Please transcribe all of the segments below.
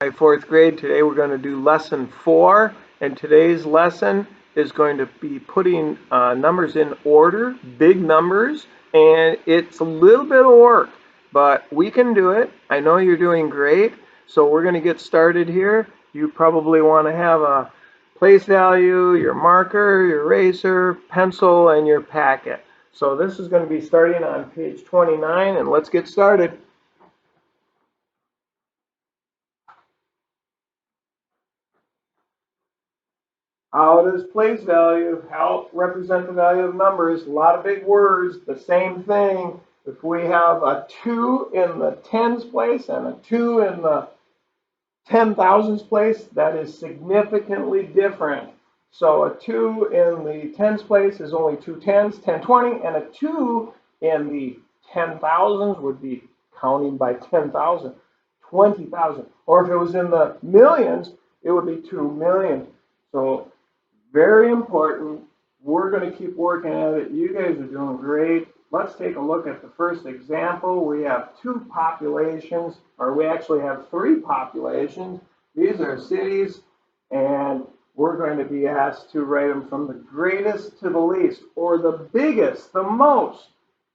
Hi, fourth grade. Today we're going to do lesson 4, and today's lesson is going to be putting numbers in order, big numbers, and it's a little bit of work, but we can do it. I know you're doing great, so we're going to get started here. You probably want to have a place value, your marker, your eraser, pencil, and your packet. So this is going to be starting on page 29, and let's get started. How does place value help represent the value of numbers? A lot of big words, the same thing. If we have a 2 in the tens place and a 2 in the 10,000s place, that is significantly different. So a 2 in the tens place is only 2 tens, 10, 20, and a 2 in the 10,000s would be counting by 10,000, 20,000. Or if it was in the millions, it would be 2 million. So very important. We're going to keep working at it. You guys are doing great. Let's take a look at the first example. We have 2 populations, or we actually have 3 populations. These are cities, and we're going to be asked to write them from the greatest to the least, or the biggest, the most,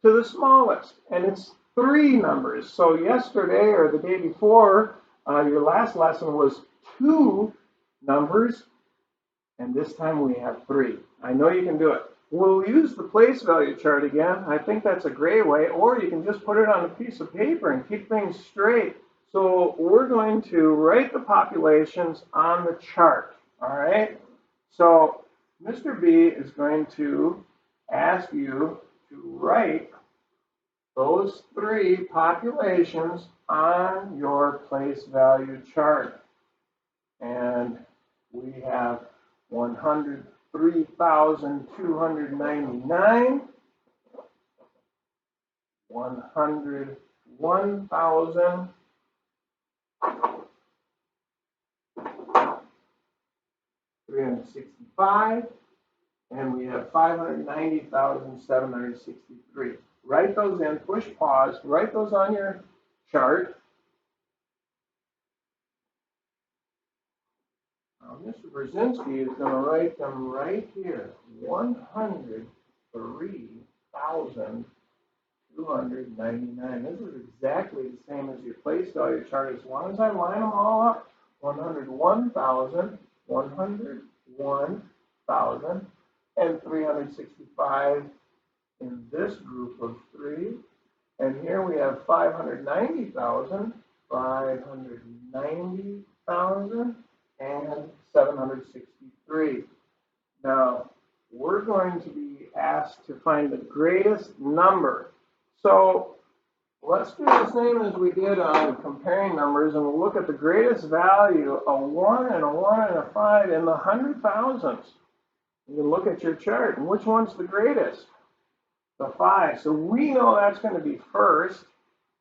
to the smallest. And it's 3 numbers. So yesterday or the day before, your last lesson was 2 numbers. And this time we have 3. I know you can do it. We'll use the place value chart again. I think that's a great way, or you can just put it on a piece of paper and keep things straight. So we're going to write the populations on the chart, all right? So Mr. B is going to ask you to write those 3 populations on your place value chart. And we have 103,299, 101,365, and we have 590,763. Write those in, push pause, write those on your chart. Now, Mr. Brzezinski is going to write them right here, 103,299. This is exactly the same as your place value chart. As long as I line them all up, 101,000, 101,000, and 365 in this group of 3. And here we have 590,000, 590,000. And 763. Now, we're going to be asked to find the greatest number. So let's do the same as we did on comparing numbers, and we'll look at the greatest value, a 1 and a 1 and a 5 in the 100,000s. You can look at your chart, and which one's the greatest? The 5. So we know that's going to be first,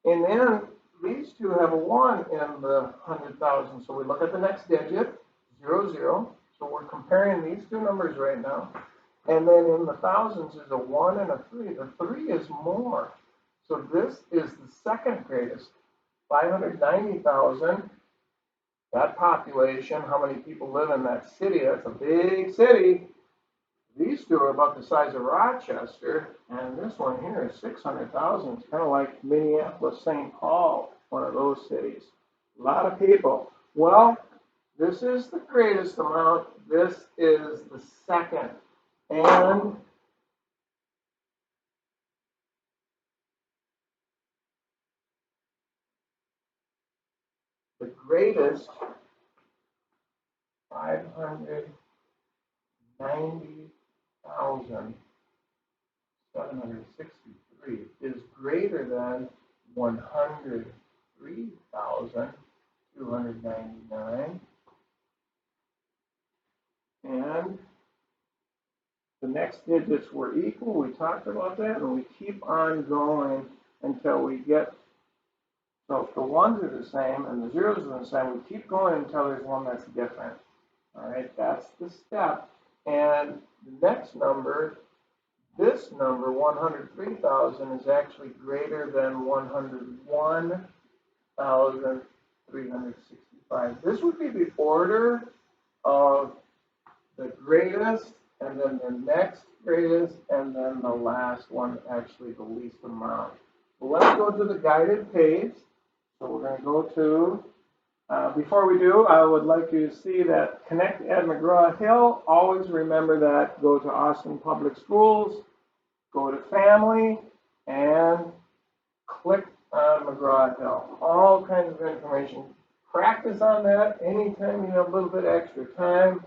and then these 2 have a 1 in the 100,000. So we look at the next digit, 0, 0. So we're comparing these 2 numbers right now. And then in the thousands is a 1 and a 3. The 3 is more. So this is the second greatest. 590,000. That population, how many people live in that city? That's a big city. These 2 are about the size of Rochester, and this one here is 600,000. It's kind of like Minneapolis, St. Paul, one of those cities. A lot of people. Well, this is the greatest amount. This is the second. And the greatest, 590,763, is greater than 103,299. And the next digits were equal. We talked about that, and we keep on going until we get, so if the 1s are the same and the 0s are the same, we keep going until there's one that's different. All right, that's the step. And the next number, this number, 103,000, is actually greater than 101,365. 365. This would be the order of the greatest, and then the next greatest, and then the last one, actually the least amount. So let's go to the guided page. So we're going to go to, before we do, I would like you to see that Connect at McGraw-Hill. Always remember that. Go to Austin Public Schools, go to Family, and click on McGraw-Hill. All kinds of information. Practice on that anytime you have a little bit extra time.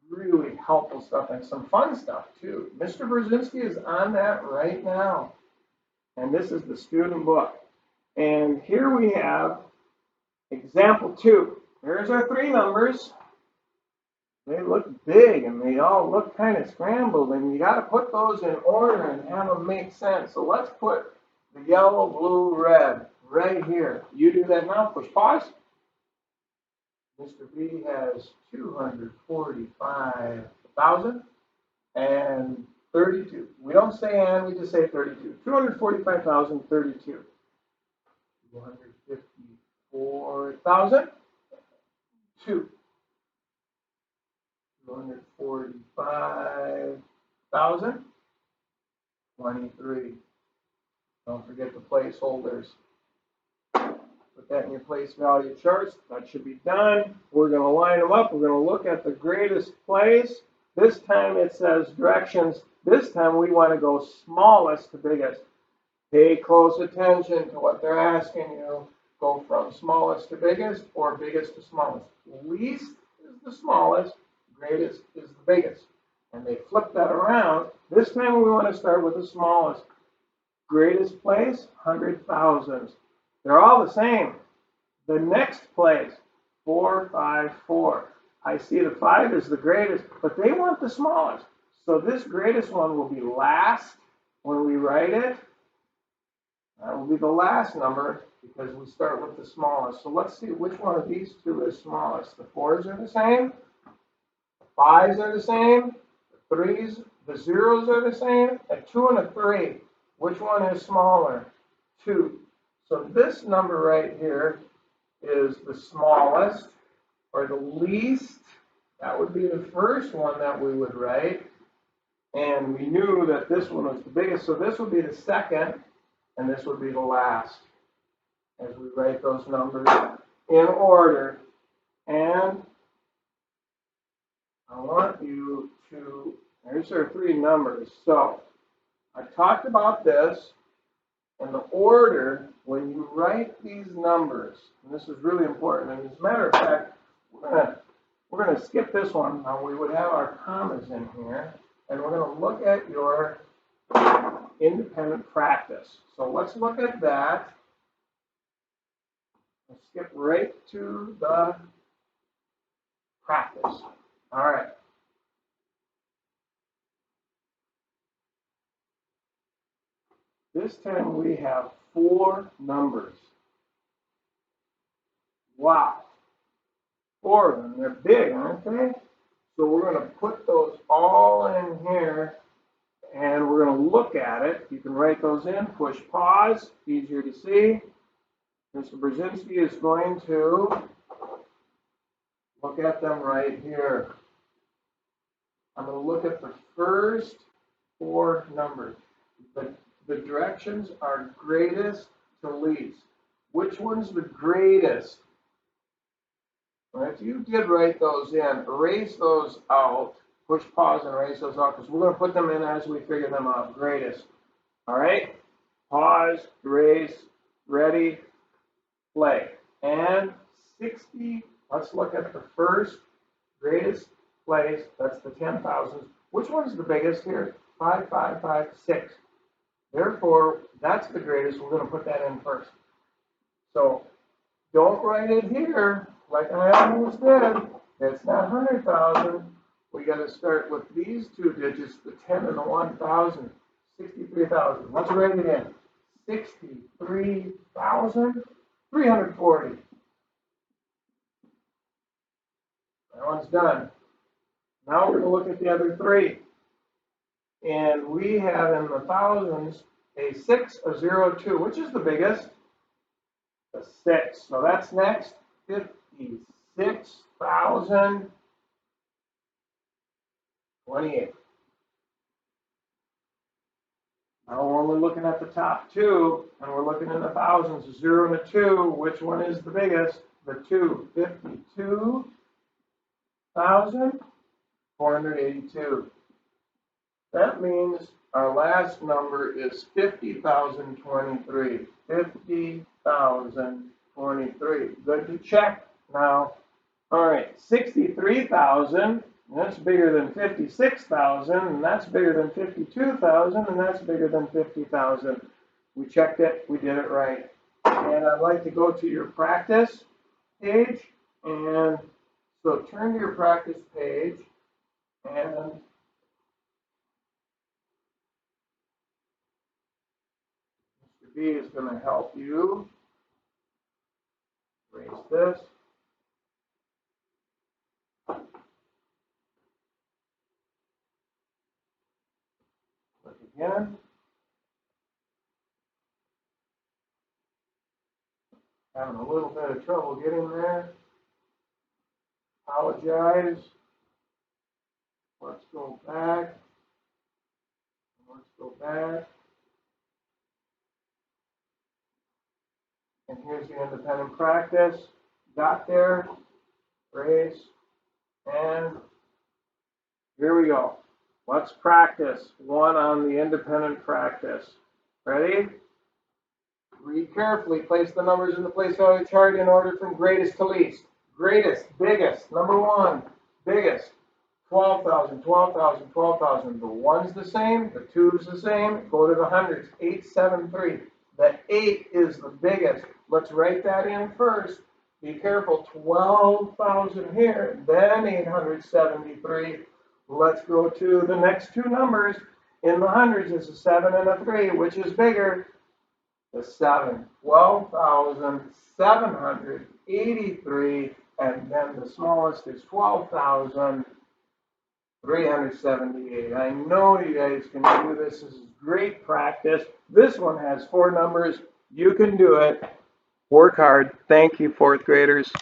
Really helpful stuff and some fun stuff too. Mr. Brzezinski is on that right now. And this is the student book. And here we have example 2. There's our 3 numbers. They look big and they all look kind of scrambled, and you got to put those in order and have them make sense. So let's put the yellow, blue, red right here. You do that now. Push pause. Mr. B has 245,032. We don't say and, we just say 32. 245,032. 254,002. 245,023. Don't forget the placeholders. Put that in your place value charts. That should be done. We're going to line them up. We're going to look at the greatest place. This time it says directions. This time we want to go smallest to biggest. Pay close attention to what they're asking you. Go from smallest to biggest or biggest to smallest. Least is the smallest. Greatest is the biggest. And they flip that around. This time we want to start with the smallest. Greatest place, 100,000. They're all the same. The next place, 454. I see the 5 is the greatest, but they want the smallest. So this greatest one will be last when we write it. That will be the last number because we start with the smallest. So let's see which one of these two is smallest. The 4s are the same. The 5s are the same. The 3s, the 0s are the same. A 2 and a 3. Which one is smaller? 2. So this number right here is the smallest or the least. That would be the first one that we would write. And we knew that this one was the biggest. So this would be the second, and this would be the last as we write those numbers in order. And I want you to, there's our 3 numbers. So I talked about this. And the order, when you write these numbers, and this is really important, and as a matter of fact, we're gonna skip this one. Now we would have our commas in here, and we're gonna look at your independent practice. So let's look at that. Let's skip right to the practice. All right. This time we have 4 numbers. Wow. 4 of them. They're big, aren't they? So we're going to put those all in here, and we're going to look at it. You can write those in. Push pause. Easier to see. Mr. Brzezinski is going to look at them right here. I'm going to look at the first 4 numbers. The directions are greatest to least. Which one's the greatest? Well, if you did write those in, erase those out. Push pause and erase those out because we're going to put them in as we figure them out. Greatest. All right? Pause, erase, ready, play. And 60, let's look at the first greatest place. That's the 10,000s. Which one's the biggest here? 5, 5, 5, 6. Therefore, that's the greatest. We're going to put that in first. So don't write it here like I almost did. It's not 100,000. We got to start with these 2 digits, the 10 and the 1,000. 63,000. Let's write it in. 63,340. That one's done. Now we're going to look at the other 3. And we have in the thousands a 6, a 0, 2. Which is the biggest? The 6. So that's next. 56,028. Now we're only looking at the top two, and we're looking in the thousands, a 0 and a 2. Which one is the biggest? The 2. 52,482. That means our last number is 50,023. 50,023. Good to check now. All right, 63,000. That's bigger than 56,000, and that's bigger than 52,000, and that's bigger than 50,000. We checked it, we did it right. And I'd like to go to your practice page, and so turn to your practice page, and Mr. B is going to help you erase this. Look again. Having a little bit of trouble getting there. Apologize. Let's go back. Let's go back. And here's the independent practice. Got there. Erase. And here we go. Let's practice one on the independent practice. Ready? Read carefully. Place the numbers in the place value chart in order from greatest to least. Greatest, biggest, number one, biggest. 12,000, 12,000, 12,000. The one's the same, the two's the same. Go to the hundreds. 873. The 8 is the biggest. Let's write that in first. Be careful. 12,000 here, then 873. Let's go to the next two numbers. In the hundreds is a 7 and a 3. Which is bigger? The 7. 12,783. And then the smallest is 12,378. I know you guys can do this. This is great practice. This one has 4 numbers. You can do it. Work hard. Thank you, fourth graders.